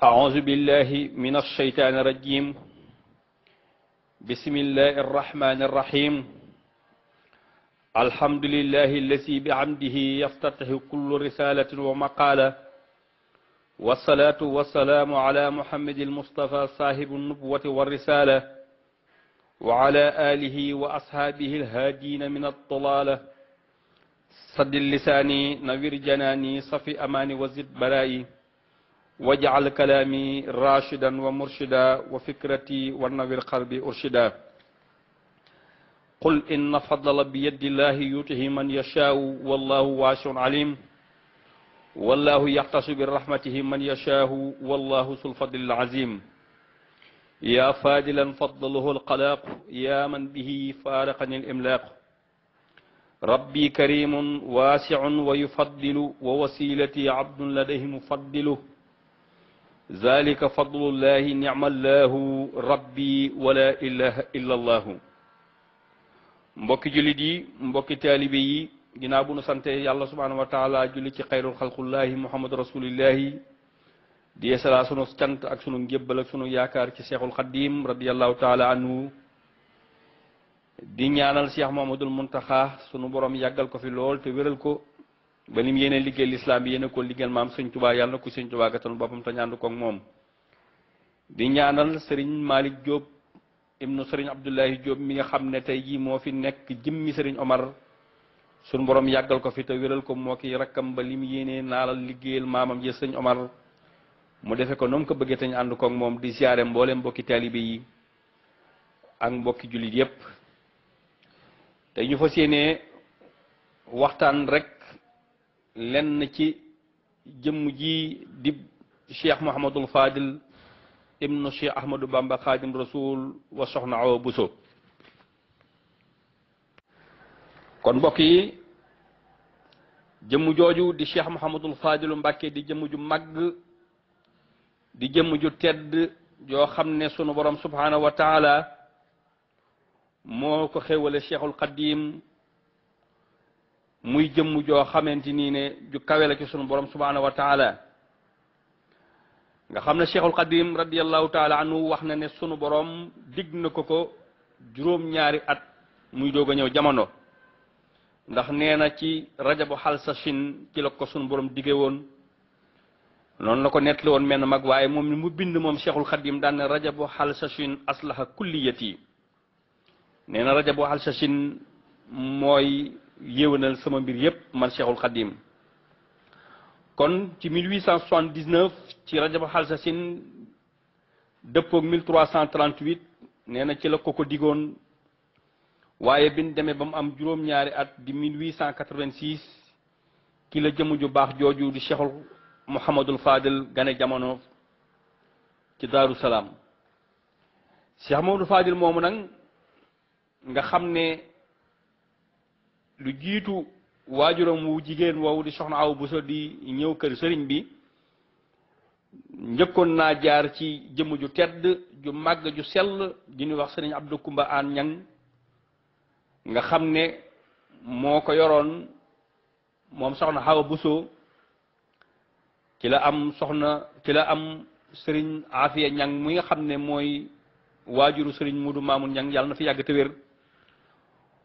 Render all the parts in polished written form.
أعوذ بالله من الشيطان الرجيم. بسم الله الرحمن الرحيم. الحمد لله الذي بعمده يفتتح كل رسالة ومقالة، والصلاة والسلام على محمد المصطفى صاحب النبوة والرسالة، وعلى آله وأصحابه الهادين من الضلالة. صد اللساني نوير جناني صفي أماني وزد برائي، واجعل كلامي راشدا ومرشدا وفكرتي ونوير قلبي أرشدا. قل إن فضل بيد الله يؤتيه من يشاء والله واسع عليم، والله يختص برحمته من يشاء والله ذو الفضل العظيم. يا فاضلا فضله القلاق، يا من به فارقني الإملاق. ربي كريم واسع ويفضل، ووسيلتي عبد لديه مفضل. ذلك فضل الله نعم الله ربي ولا إله إلا الله. mbokki jullit yi, mbokki taalibe yi, ginnaaw bu nu sante yàlla subhanahu wa taala julli ci xayrul xalqullahi muhammad rasulillahi, di yeesalaa sunu cant ak sunu njébbal ak sunu yaakaar ci seexul xaddim radiallahu taala anhu. di ñaanal Cheikh Mamadul Muntaxa sunu borom yàggal ko fi lool te wéral ko ba lim yéene liggéey lislaam bi yéene ko liggéeyal maam sëñ Tuubaa, yàlla na ko sëñ Tuubaa gàttal boppam te ñaandu ko ak moom. di ñaanal sëriñ Malick Diop ibnu sëriñ Abdoulahi Diop mi nga xam ne tey jii moo fi nekk jëmmi sëriñ Omar, sunu borom yàggal ko fi te wéral ko moo ki rakkam ba lim yéene naalal liggéeyal maamam ji sëñ Omar mu defe ko noonu ko bëggee te ñu ànd ko ak moom. di siyaare mboolem mbokki taalibe yi ak mbokki jullit yépp. te ñu fas yéene waxtaan rek lenn ci jëmm ji di Cheikh Mouhamadul Fadil ibnu Cheikh Ahmadou Bamba Khadim Rasoul wa Soxna Awa Bousso. kon mbokk yi, jëmm jooju di Cheikh Mouhamadul Fadilu Mbàkke di jëmm ju màgg, di jëmm ju tedd joo xam ne sunu borom subhanahu wa taala moo ko xéwale Cheikhul Xadim, muy jëmm joo xamante nii ne ju kawe la ci sunu borom subhanahu wa taala. nga xam ne Cheikhul Xadim radiallahu taala anhu wax na ne sunu borom digg na ko juróom-ñaari at muy doog a ñëw jamono, ndax nee na ci rajabu xalsashin ci la ko sunu borom digge woon. noonu la ko nettali woon menn mag, waaye moom mu bind moom Cheikhul Xadim daan ne rajabu xalsashin aslaha kulliyati. nee na rajabu xalsashin mooy yéwénal sama mbir yépp man Cheikhul Xadim. kon ci 1879 ci rajabu xalsashin dëppoog 1338 nee na ci la ko digoon, waaye bin demee ba mu am juróom-ñaari at di 1886 ki la jëmm ju baax jooju di Cheikhul Mouhamadul Fadil gane jamono ci Daaru Salaam. Cheikh Mouhamadul Fadil moomu nag nga xam ne lu jiitu waajuram wu jigéen woowu di Soxna Awa Bousso di ñëw kër sëriñ bi, njëkkoon naa jaar ci jëmm ju tedd ju màgg ju sell di ñuy wax sëriñ Abdou Kumba Aan Ñang, nga xam ne moo ko yoroon moom Soxna Awa Bousso. ci la am sëriñ Afiya Ñang muy nga xam ne mooy waajuru sëriñ Mudu Maamun Ñang, yàlla na fi yàgg te wér.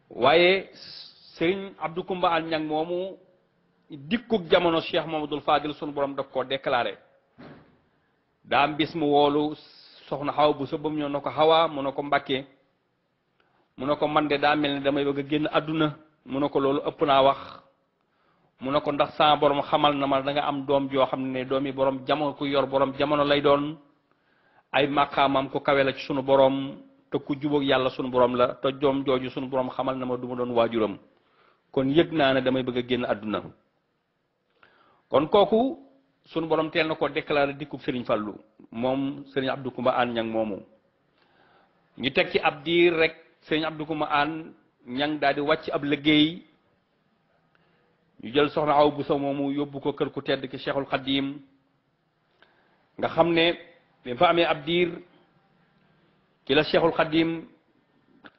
waaye sëriñ Abdou Kumba Aan Ñang moomu dikkug jamono Cheikh Mamadul Fadil sunu borom daf koo déclaré. daa am bis mu woolu Soxna Awa Bousso ba mu ñëw na ko Awa, mu ne ko Mbàkke, mu ne ko man de daa mel ne damay bëgg a génn àdduna. mu ne ko loolu ëpp naa wax. mu ne ko ndax sama borom xamal na ma da nga am doom joo xam ne doomi borom jamono ku yor borom jamono lay doon, ay maqaamam ku kawe la ci sunu borom te ku jubóog yàlla sunu borom la, te doom jooju sunu borom xamal na ma du ma doon waajuram, kon yëg naa ne damay bëgg a génn àdduna. kon kooku sunu borom teel na ko déclaré dikkub Serigne Fallou moom Serigne Abdou Kumba Aan Ñang moomu. ñu teg ci ab diir rek Serigne Abdou Kumba Aan Ñang daal di wàcc ab liggéey. ñu jël Soxna Awa Bousso moomu yóbbu ko kër ku tedd ki Cheikhul Xadim, nga xam ne bi fa amee ab diir ci la Cheikhul Xadim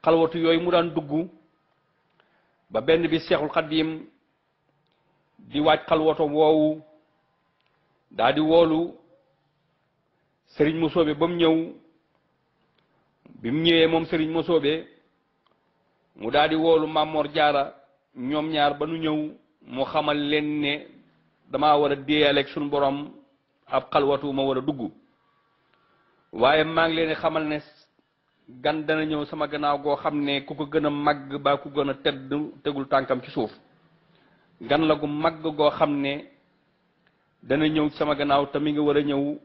xalwatu yooyu mu daan dugg ba benn bi Cheikhul Xadim di waaj xalwatu woowu daa di woolu sëriñ Mosoobe ba mu ñëw bi mu ñëwee moom sëriñ Mosoobe mu daal di woolu Mamor Jaara ñoom ñaar ba nu ñëw mu xamal leen ne damaa war a déeyaleeg suñu borom ab xalwatu ma war a dugg waaye maa ngi leen di xamal ne gan dana ñëw sama gannaaw goo xam ne ku ko gën a màgg ba ku gën a tedd tegul tànkam ci suuf gan la gu màgg goo xam ne dana ñëw sama gannaaw te mi ngi war a ñëw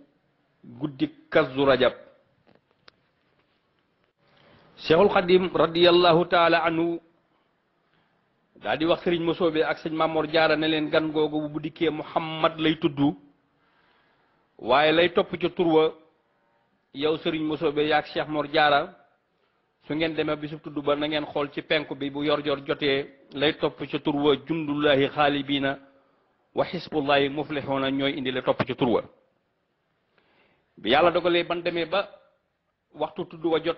guddi Kazu Rajab. Cheikhul Khadim radiyallahu taala anhu daal di wax sëriñ Mosoobe ak sëñ Mamor Jaara ne leen gan googu bu dikkee Muhammad lay tudd waaye lay topp ca turwa yow sëriñ Mosoobe yaak Cheikh Mor Jaara su ngeen demee bisu tudd ba na ngeen xool ci penku bi bu yor jotee lay topp ca turwa jundullahi xaalibiina wa xisbullahi muflixuuna ñooy indi la topp ca turwa bi yàlla dogalee ban demee ba waxtu tudd wa jot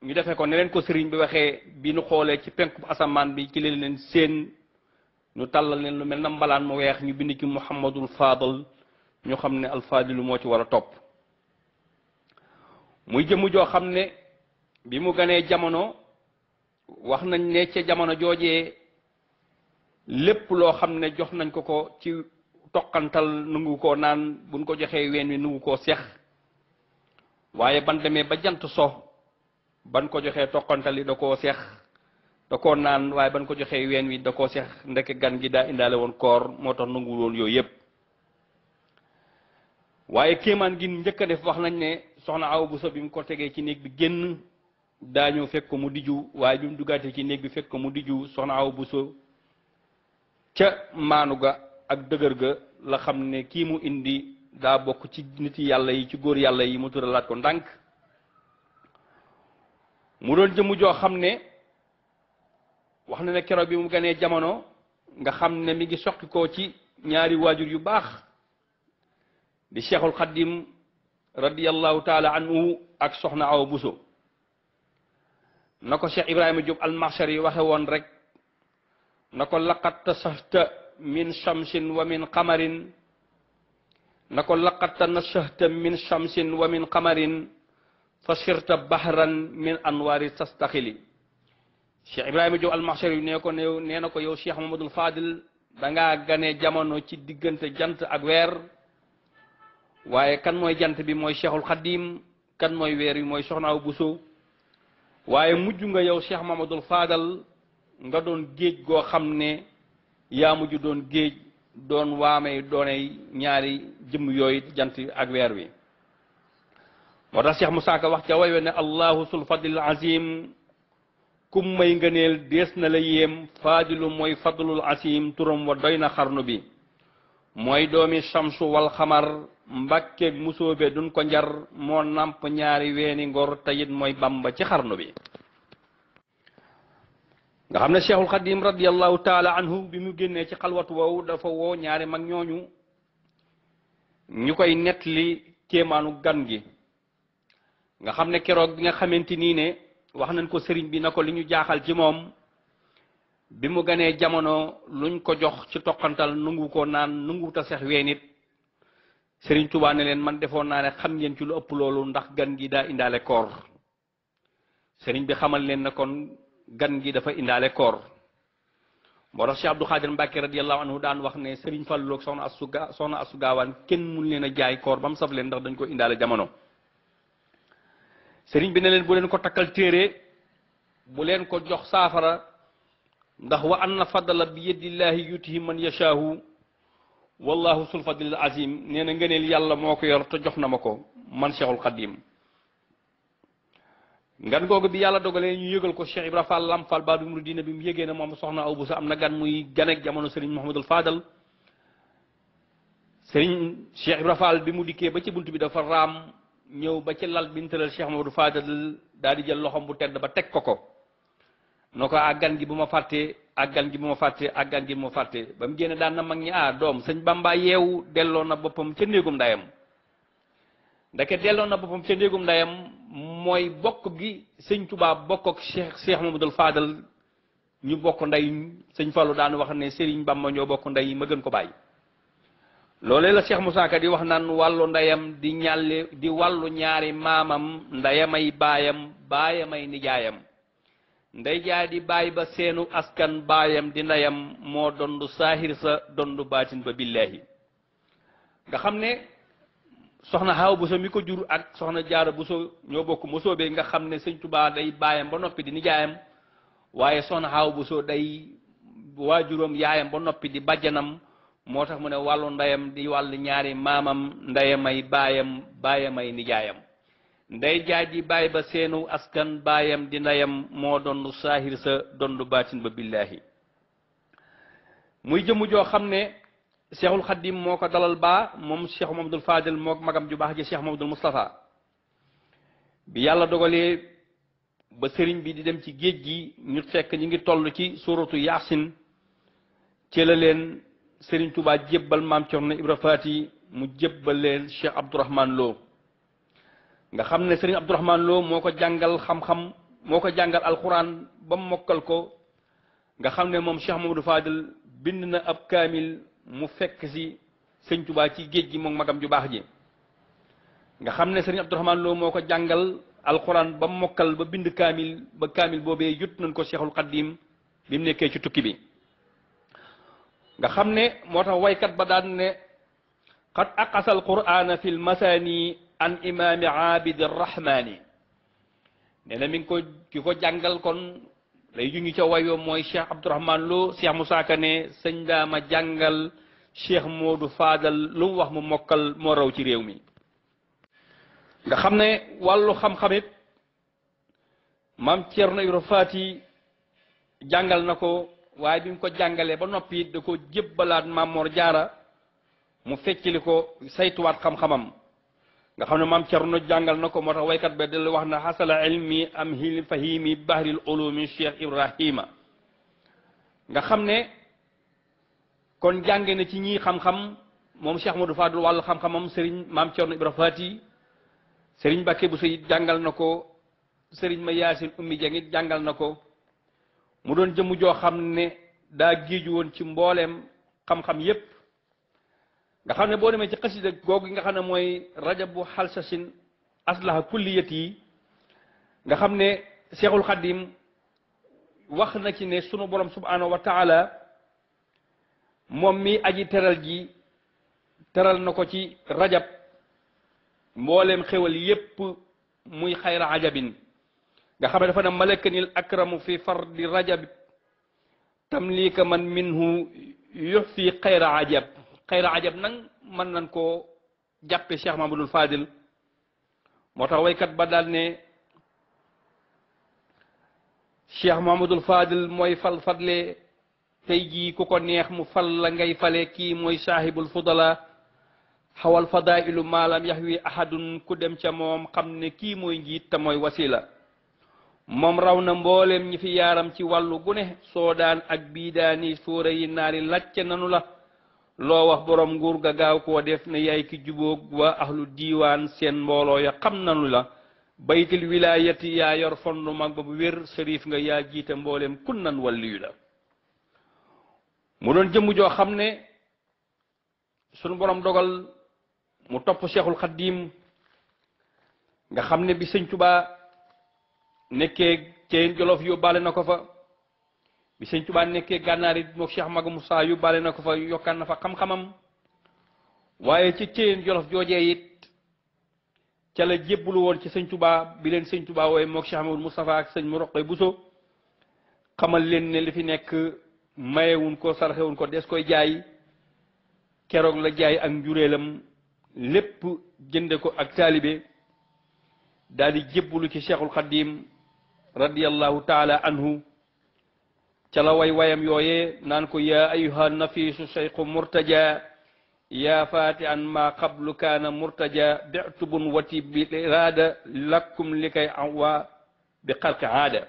ñu defee ko ne leen ko sëriñ bi waxee bi nu xoolee ci penku asamaan bi ci leen seen ñu tàllal leen lu mel na mbalaan mu weex ñu bind ci Muhammadul Faadal ñu xam ne alfaadilu moo ci war a topp muy jëmm joo xam ne bi mu ganee jamono wax nañ ne ca jamono joojee lépp loo xam ne jox nañ ko ci toqantal nungu ko naan buñ ko joxee ween wi nungu koo seex waaye ban demee ba jant so ban ko joxee toqantal yi da koo seex da koo naan waaye ban ko joxee ween wi da koo seex ndek gan gi daa indaale woon koor moo tax nangu woon yooyu yëpp waaye kéemaan gi njëkk a def wax nañ ne soxna Awa Buso bi mu ko tegee ci néeg bi génn daañu fekk ko mu diju waaye bi mu duggaatee ci néeg bi fekk ko mu diju soxna Awa Buso ca maanu ga ak dëgër ga la xam ne kii mu indi daa bokk ci nit yàlla yi ci góor yàlla yi mu tëralaat ko ndànk mu doon jëmm joo xam ne wax na ne keroog bi mu ganee jamono nga xam ne mi ngi soqi ko ci ñaari waajur yu baax di Cheikhul Khadim radiyallahu taala anhu ak soxna Awa Buso na ko Cheikh Ibrahima Diop al-Mahshari waxe woon rek na ko laqad tasahta min shamsin wa min qamarin na ko laqad tanashahta min shamsin wa min qamarin fa sirta bahran min anwaari tastaxili Cheikh Ibrahima Diop al-Mahshari nee ko nee na ko yow Cheikh Mamadul Fadil dangaa gane jamono ci diggante jant ak weer waaye kan mooy jant bi mooy Cheikhul Khadim kan mooy weer yi mooy soxna Awa Buso waaye mujj nga yow Cheikh Mamadul Fadal nga doon géej goo xam ne yaa mujj doon géej doon waamee doonay ñaari jëmm yooyu jant ak weer wi moo tax Cheikh Moussa Ka wax ca way we ne allahu sul fadlil azim kum may ngëneel dees na la yéem faadilu mooy fadlul azim turam wa doy na xarnu bi mooy doomi shamsu wal xamar mbàkkeeg musóobe duñ ko njar moo namp ñaari weeni ngor tayit mooy bamba ci xarnu bi nga xam ne Cheikhul Khadim radiyallahu taala anhu bi mu génnee ci xalwatu woowu dafa woo ñaari mag ñooñu ñu koy nettali kéemaanu gan gi nga xam ne keroog bi nga xamante nii ne wax nañ ko sëriñ bi na ko li ñu jaaxal ci moom bi mu ganee jamono luñ ko jox ci toqantal nungu ko naan nungu ta sex wee nit sëriñ Tuubaa ne leen man defoon naa ne xam ngeen ci lu ëpp loolu ndax gan gi daa indaale koor sëriñ bi xamal leen na kon gan gi dafa indaale koor moo tax Cheikh Abdou Khadir Mbacke radiyallahu anhu daan wax ne sëriñ Fallu ak soxna Asu Gaawaan kenn mun leen a jaay koor ba mu saf leen ndax dañ ko indaale jamono sëriñ bi ne leen bu leen ko takkal téere bu leen ko jox saafara ndax wa anna fadla bi yadillahi yutihi man yashaahu wallahu sul fadlil azim nee na ngëneel yàlla moo ko yor te jox na ma ko man Cheikhul Khadim ngan googu bi yàlla dogalee ñu yëgal ko Cheikh Ibra Fall Lam Fall Baabul Muridiina bi mu yëgee ne moom soxna Awa Buso am na gan muy ganek jamono Serigne Mouhamadul Fadal Serigne Cheikh Ibra Fall bi mu dikkee ba ci bunt bi dafa raam ñëw ba ci lal bi ñu tëral Cheikh Mouhamadul Fadal daal di jël loxom bu tedd ba teg ko noo ko gan gi bu ma fàttee gan gi bu ma fàttee gan gi bu ma fàttee ba mu génne daan na mag ñi doom sëñ Bamba yeewu delloo na boppam ca néegum ndayam ndeke delloo na boppam ca néegum ndayam mooy bokk gi sëñ Tuubaa bokk ak Cheikh Mamadou Fadal ñu bokk ndey sëñ Fallu daan wax ne Serigne Bamba ñoo bokk ndey ma gën ko bàyyi loolee la Cheikh Moussa Ka di wax naan wàllu ndeyam di ñàlle di wàllu ñaari maamam ndeyamay baayam baayamay nijaayam ndey jaay di baay ba seenu askan baayam di ndeyam moo dondu saahir sa dondu baatin ba billaahi nga xam ne soxna Awa Bousso mi ko jur ak soxna Jaara Bousso ñoo bokk mosoobe nga xam ne sëñ Tuubaa day baayam ba noppi di nijaayam waaye soxna Awa Bousso day waajuram yaayam ba noppi di bàjjanam moo tax mu ne wàllu ndeyam di wàllu ñaari maamam ndeyamay baayam baayamay nijaayam ndey jaay di baay ba seenu askan baayam di ndeyam moo dondu saahir sa dondu baatin ba billaahi muy jëmm joo xam ne Cheikhul Khadim moo ko dalal baa moom Cheikh Mamadou Fadel moo magam ju baax ji Cheikh Mamadou Moustapha bi yàlla dogalee ba sëriñ bi di dem ci géej gi ñu fekk ñu ngi toll ci suratu Yaasin ci la leen sëriñ Touba jébbal maam Cerno Ibra Faati mu jébbal leen Cheikh Abdourahmane Lo nga xam ne sëriñ Abdourahmane Lo moo ko jàngal xam-xam moo ko jàngal alxuraan ba mokkal ko nga xam ne moom Cheikh Mamadou Fadel bind na ab kaamil mu fekk si sëñ Touba ci géej gi moom magam ju baax ji nga xam ne sëriñ Abdourahmane Lo moo ko jàngal alxuraan ba mokkal ba bind kaamil ba kaamil boobee jot nañ ko Cheikhul Khadim bi mu nekkee ci tukki bi nga xam ne moo tax waykat ba daan ne qad aqasa alqur'ana fi lmasani an imami abidi arrahmani nee na mi ngi ko ki ko jàngal kon lay juñu ca wayoo mooy Cheikh Abdourahmane Lo Cheikh Moussa Ka ne sëñ daama jàngal Cheikh Modou Fadal lu mu wax mu mokkal moo raw ci réew mi nga xam ne wàllu xam-xamit maam Cerno Ibra Faati jàngal na ko waaye bi mu ko jàngalee ba noppi da ko jébbalaat Maam Mor Jaara mu feccili ko saytuwaat xam-xamam nga xam ne maam Cerno jàngal na ko moo tax waykat ba del wax na xasala ilmi am hil fahimi bahril ulumi Cheikh Ibrahima nga xam ne kon jànge na ci ñii xam-xam moom Cheikh Modou Fadul wàllu xam-xamam sëriñ maam Cerno Ibra Faati sëriñ Bakke bu Seyid jàngal na ko sëriñ ma Yaasin Ummi Jang it jàngal na ko mu doon jëmm joo xam ne daa géeju woon ci mbooleem xam-xam yépp nga xam ne boo demee ci xasida googu nga xam ne mooy rajabu xalsasin aslaha kulliyat yi nga xam ne Cheikhul Khadim wax na ci ne sunu borom subhanahu wa taala moom mi aji teral ji teral na ko ci rajab mbooleem xewal yépp muy xayra ajabin nga xam ne dafa ne malakanil akramu fi fardi rajab tamlika man minhu yuxfi xayra ajab nag mën nañ koo jàppe Cheikh Mamadou Fadil moo tax waykat ba daal ne Cheikh Mamadou Fadil mooy fadle tey jii ku ko neex mu fal la ngay fale kii mooy saahibul fudala xawal fadailu maalam yaxwi ahadun ku dem ca moom xam ne kii mooy njiit te mooy wasila moom raw na mbooleem ñi fi yaaram ci wàllu gune soodaan ak biidaani fóora yi naari lacce nanu la loo wax borom nguur ga gaaw koo def ne yaay ki jubóog waa ahlu diiwaan seen mbooloo ya xam nanu la baytil wilayati yaa yor fondu mag ba bu wér sërif nga yaa jiite mbooleem kun nan wàlliyu la mu doon jëmm joo xam ne sunu borom dogal mu topp Cheikhul Khadim nga xam ne bi sëñ Tuubaa nekkee Ceyeen Jolof yóbbaale na ko fa bi sëñ Tuubaa nekkee Gànnaar it mook Cheikh Maga Moussa yóbbaale na ko fa yokkaan na fa xam-xamam waaye ci Ceyeen Jolof joojee it ca la jébbalu woon ci sëñ Tuubaa bi leen sëñ Tuubaa wooye mook Cheikh Amadou Moustapha ak sëñ mu Roqe Buso xamal leen ne li fi nekk mayewuñ ko sarxewuñ ko des koy jaay keroog la jaay ak njureelam lépp jënde ko ak taalibe daal di jébbalu ci Cheikhul Khadim radiyallahu taala anhu ca la way wayam yooyee naan ko yaa ayuha nafisu cheikhu murtaja yaa fati an ma qablu kaana murtaja bitubun wati bi iraada lakum li kay awa bi xalqi aada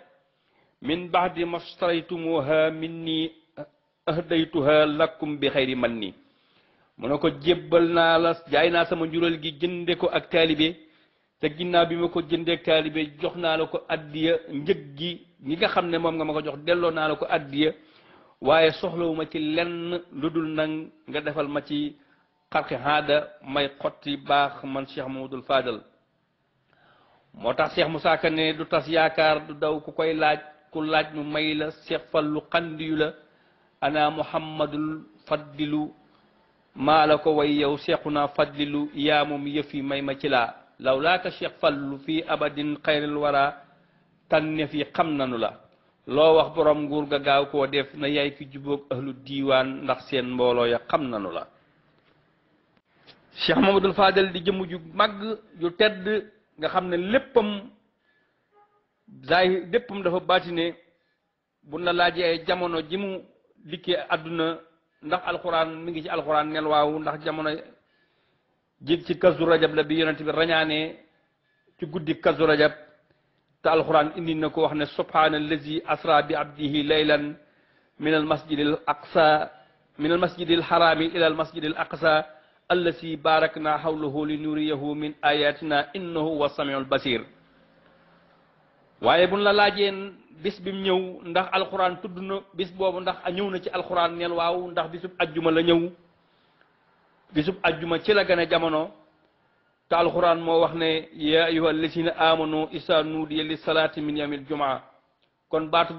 min baxdi mastaraytumuha minni ahdaytuha lakum bi xayri man ni mu ne ko jébbal naa la jaay naa sama njural gi jënde ko ak taalibe te ginnaaw bi ma ko jëndee ak taalibe jox naa la ko addiya njëg gi ñi nga xam ne moom nga ma ko jox delloo naa la ko addiya waaye soxlawuma ci lenn lu dul nag nga defal ma ci xarqi haada may xotti baax man Cheikh Mamadul Fadal moo tax Cheikh Moussa Ka ne du tas yaakaar du daw ku koy laaj ku laaj mu may la Cheikh Fallu xandiyu la ana Muhammadul Faddilu maa la ko way yow Cheikhuna Faddilu yaa moom yëfi may ma ci laa lawlaaka Cheikh Fallu fii abadin xayril wara tànne fi xam nanu la loo wax borom nguur ga gaaw koo def na yaay ki jubóog ahlu diiwaan ndax seen mbooloo ya xam nanu la Cheikh Mamadul Fadal di jëmm ju màgg ju tedd nga xam ne léppam dafa baatine bu na laajee ay jamono ji mu dikkee àdduna ndax alxuraan mi ngi ci alxuraan nel waaw ndax jamono jig ci kazu rajab la bi yonent bi rañaanee ci guddi kazu rajab te alxuraan indi na ko wax ne subhaana allazi asra bi abdihi laylan min al masjidil aqsa min al masjidil harami ila al masjidil aqsa allasi barakna hawlahu li nuriyahu min ayatina innahu huwa samiul basir waaye buñ la laajee bis bi mu ñëw ndax alxuraan tudd na bis boobu ndax ñëw na ci alxuraan neel waaw ndax bisub ajjuma la ñëw bisub ajjuma ci la gane jamono te alxuraan moo wax ne ya ayuha alladina amanu isa nuudiya li salaati min yawmil jumaa kon baatu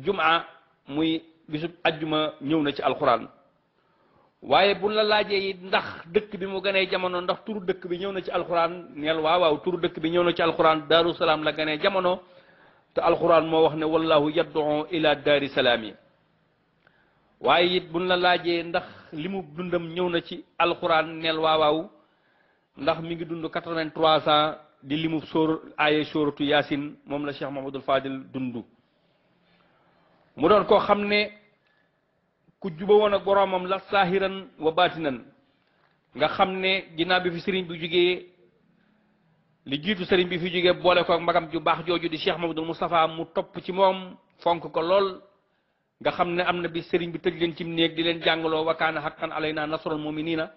jumaa muy bisub ajjuma ñëw na ci alxuraan waaye buñ la laajee it ndax dëkk bi mu ganee jamono ndax turu dëkk bi ñëw na ci alxuraan neel waaw waaw turu dëkk bi ñëw na ci alxuraan daaru salaam la ganee jamono te alxuraan moo wax ne wallahu yad'u ila daari salaam yi waaye it buñ la laajee ndax li mu dundam ñëw na ci alxuraan neel waaw waaw ndax mi ngi dund 83 ans di limu aaye sóoratu yaasin moom la Cheikh Mamadul Fadil dund mu doon koo xam ne ku juba woon ak boroomam la saahiran wa baatinan nga xam ne ginnaaw bi fi sëriñ bi jógee li jiitu sëriñ bi fi jógee boole ko ak magam ju baax jooju di Cheikh Mamadul Moustapha mu topp ci moom fonk ko lool nga xam ne am na bi sëriñ bi tëj leen ci néeg di leen jàngaloo wa kaana haqqan alaynaa nasrul mu'miniina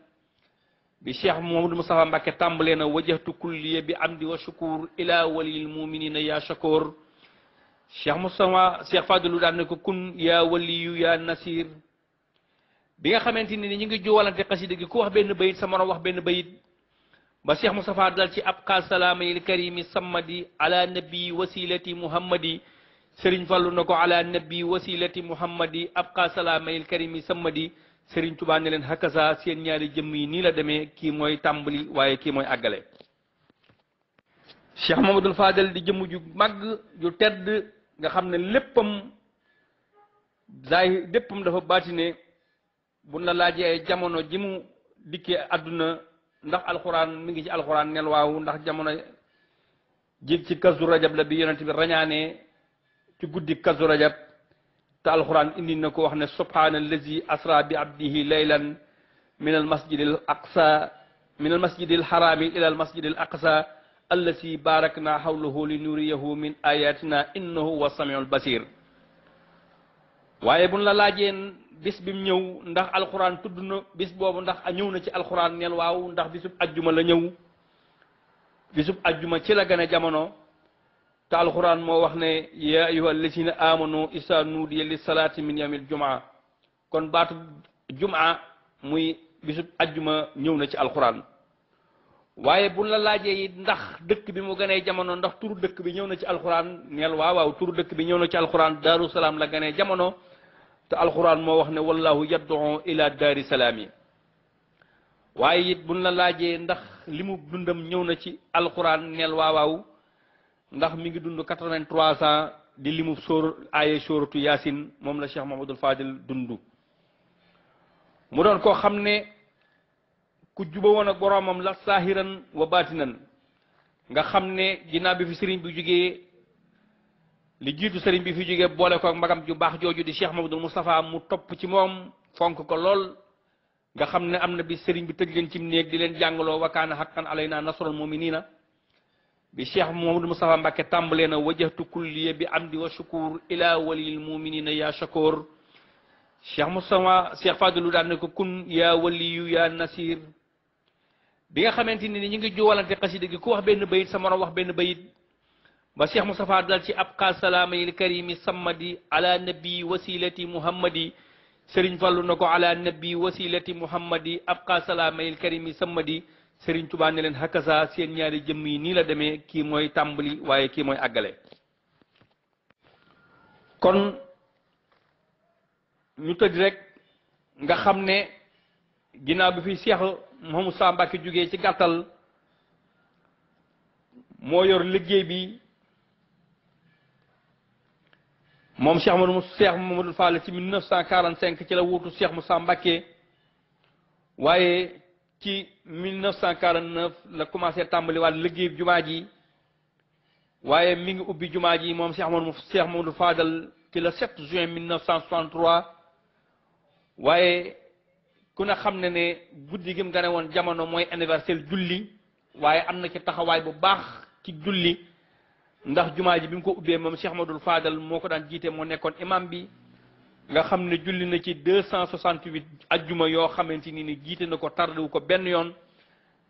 bi Cheikh Mamadul Moustapha Mbàkke tàmbalee na wajjahtu kulliya bi amdi wa shukur ila waliyil mu'miniina ya shakur Cheikh Moustapha Cheikh Fadilu daan ne ko kun ya waliyu ya nasir bi nga xamante ni ñu ngi juwalante xasida gi ku wax benn bayit sa morom wax benn bayit ba Cheikh Moustapha dal ci abqa salaamayil karimi sammadi ala nabi wasilati muhammadi Serigne Fallu na ko ala nabi wasilati muhammadi abqa salaamayil karimi sammadi Serigne Touba ne leen hakaza seen ñaari jëmm yi nii la demee kii mooy tàmbali waaye kii mooy àggale Cheikh Mamadul Fadal di jëmm ju màgg ju tedd nga xam ne léppam dafa baatine buñ la laajee ay jamono ji mu dikkee àdduna ndax alxuraan mi ngi ci alxuraan nel waaw ndax jamono jig ci kazu rajab la bi yonent bi rañaanee ci guddi kazu rajab te alxuraan indi na ko wax ne subhaana allazi asra bi abdihi laylan min al masjidil aqsa min al masjidil harami ila al masjidil aqsa allasi barakna hawlahu li nuriyahu min ayatina innahu huwa samiul basir waaye buñ la laajee bis bi mu ñëw ndax alxuraan tudd na bis boobu ndax ñëw na ci alxuraan neel waaw ndax bisub ajjuma la ñëw bisub ajjuma ci la gane jamono te alxuraan moo wax ne ya ayuha alladina amanu isa nuudiya li salaati min yawmil jumaa kon baatu jumaa muy bisub ajjuma ñëw na ci alxuraan waaye buñ la laajee it ndax dëkk bi mu ganee jamono ndax turu dëkk bi ñëw na ci alxuraan neel waaw waaw turu dëkk bi ñëw na ci alxuraan daaru salaam la ganee jamono te alxuraan moo wax ne wallahu yad'u ila daari salaam yi waaye it buñ la laajee ndax li mu dundam ñëw na ci alxuraan neel waaw waaw ndax mi ngi dund 83 ans di limu aaye sóoratu yaasin moom la Cheikh Mamadul Fadil dund mu doon koo xam ne ku juba woon ak boroomam la saahiran wa baatinan nga xam ne ginnaaw bi fi sëriñ bi jógee li jiitu sëriñ bi fi jógee boole ko ak magam ju baax jooju di Cheikh Mamadul Moustapha mu topp ci moom fonk ko lool nga xam ne am na bi sëriñ bi tëj leen ci néeg di leen jàngaloo wa kaana haqqan alaynaa nasrul mu'miniina bi Cheikh Mamadul Moustapha Mbàkke tàmbalee na wajjahtu kulliya bi amdi wa shukur ila waliyil mu'miniina ya shakur Cheikh Moustapha Cheikh Fadilu daan ne ko kun ya waliyu ya nasir bi nga xamante ni ñu ngi juwalante xasida gi ku wax benn bayit sa morom wax benn bayit ba Cheikh Moustapha dal ci abqa salaamayil karimi sammadi ala nabi wasilati muhammadi sëriñ Fallu na ko ala nabi wasilati muhammadi abqa salaamayil karimi sammadi sëriñ Tuubaa ne leen hakasa seen ñaari jëmm yi nii la demee kii mooy tàmbali waaye kii mooy àggale kon ñu tëj rek nga xam ne ginnaaw bi fi Cheikh Mouhamadou Sa Mbacké jógee ci gàttal moo yor liggéey bi moom Cheikh Mamadou Fall ci 1945 ci la wuutu Cheikh Moussa Mbacké waaye ci 1949 la commencé tàmbali waat liggéey jumaa ji waaye mi ngi ubbi jumaa ji moom Cheikh Mamadou Fadal ci le 7 juin 1963 waaye ku ne xam ne guddi gi mu gane woon jamono mooy anniversaire julli waaye am na ci taxawaay bu baax ci julli ndax jumaa ji bi mu ko ubbee moom Cheikh Mamadou Fadal moo ko daan jiite moo nekkoon imam bi nga xam ne julli na ci 268 ajjuma yoo xamante ni jiite na ko tardé wu ko benn yoon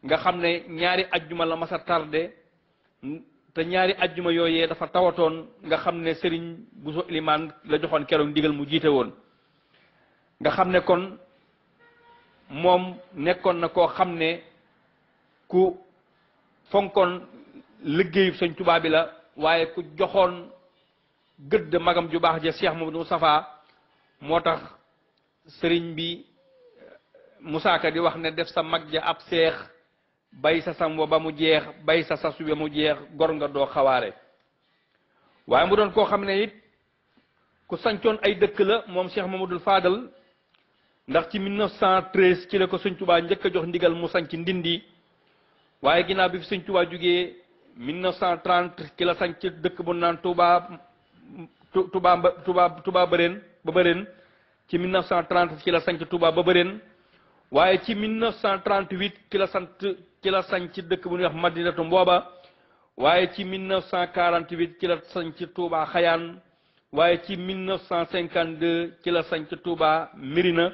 nga xam ne ñaari ajjuma la masa tardé te ñaari ajjuma yooyee dafa tawatoon nga xam ne Serigne Bousso Ilimaan la joxoon keroog ndigal mu jiite woon nga xam ne kon moom nekkoon na koo xam ne ku fonkoon liggéeyu Sëñ Tuubaa bi la waaye ku joxoon gëdd magam ju baax ja Cheikh Mamadou Moustapha moo tax sëriñ bi Moussa Ka di wax ne def sa mag ja ab seex bay sa sambo ba mu jeex bay sa sasu ba mu jeex gor nga doo xawaare waaye mu doon koo xam ne it ku sancoon ay dëkk la moom Cheikh Mamadou Fadal ndax ci 1913 ci la ko Sëñ Tuubaa njëkk a jox ndigal mu sanc Ndindi waaye ginnaaw bi fi Sëñ Tuubaa jugee 1930 ci la sanc dëkk bu naan Touba Bëreen ci 1930 ci la sanc Touba ba Bëreen waaye ci 1938 ci la sanc dëkk bu ñuy wax Madinatu Mbooba waaye ci 1948 ci la sanc Touba Xayaan waaye ci 1952 ci la sanc Touba Mirina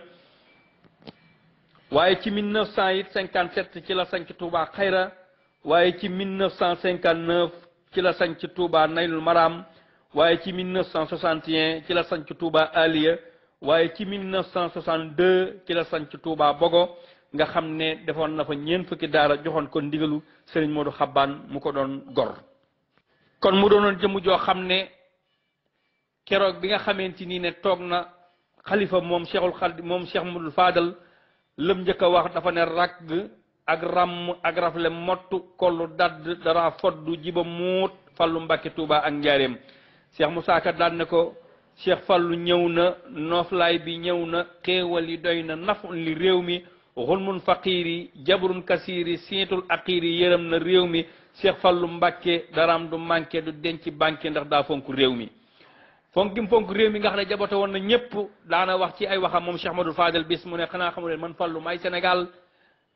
waaye ci 1957 ci la sanc Touba Xayra waaye ci 1959 ci la sanc Touba Naylul Maram waaye ci 1961 ci la sanc Touba Aliya waaye ci 1962 ci la sanc Touba Bogo nga xam ne defoon na fa ñeent fukki daara joxoon ko ndigalu Serigne Modou Xabbaan mu ko doon gor kon mu doonoon jëmm joo xam ne keroog bi nga xamante ni ne toog na xalifa moom Cheikhul Khadim moom Cheikh Mamadou Fadal lëm njëkk a wax dafa ne ragg ak ràmm ak rafle mottu kollu dadd dara foddu jiba muut Fallu Mbàkke Touba ak njaareem Cheikh Moussa Ka daan ne ko Cheikh Fallu ñëw na nooflaay bi ñëw na xéewal yi doy na nafun li réew mi xulmun faqiiri jabrun kasiiri siitul aqiiri yërëm na réew mi Cheikh Fallu Mbàkke daraam du manqué du denc banque ndax daa fonk réew mi fonk gi mu fonk réew mi nga xam ne jabote woon na ñëpp daana wax ci ay waxam moom Cheikh Mamadou Fadel bis mu ne xanaa xamu leen man Fallu may Sénégal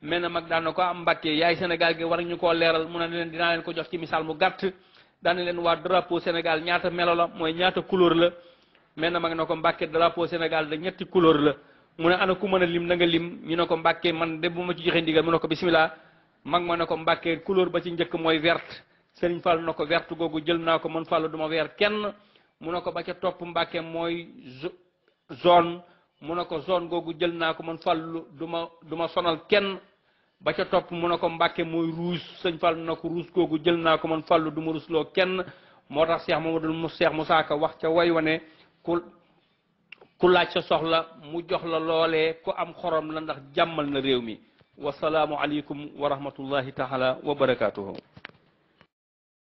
mel na mag daan na ko am Mbàkke yaay Sénégal gi war ñu koo leeral mu ne leen dinaa leen ko jox ci misaal mu gàtt daane leen waa drapeau Sénégal ñaata melo la mooy ñaata couleur la mel na mag na ko Mbàkke drapeau Sénégal da ñetti couleur la mu ne ana ku mën a lim na nga lim ñu ne ko Mbàkke man de bu ma ci joxe ndigal mu ne ko bismillah mag ma ne ko Mbàkke couleur ba ci njëkk mooy verte Serigne Fall na ko verte googu jël naa ko man Fall du ma weer kenn mu ne ko ba ca topp Mbàkke mooy jaune mu ne ko jaune googu jël naa ko man Fall du ma sonal kenn ba ca topp mu ne ko Mbàkke mooy rouge Sëñ Fall na ko rouge googu jël naa ko man Fall du ma rusloo kenn moo tax Cheikh Moussa Ka wax ca way wane ku laaj sa soxla mu jox la loolee ku am xorom la ndax jàmmal na réew mi wasalaamu aleykum wa rahmatullahi taala wa barakaatuhu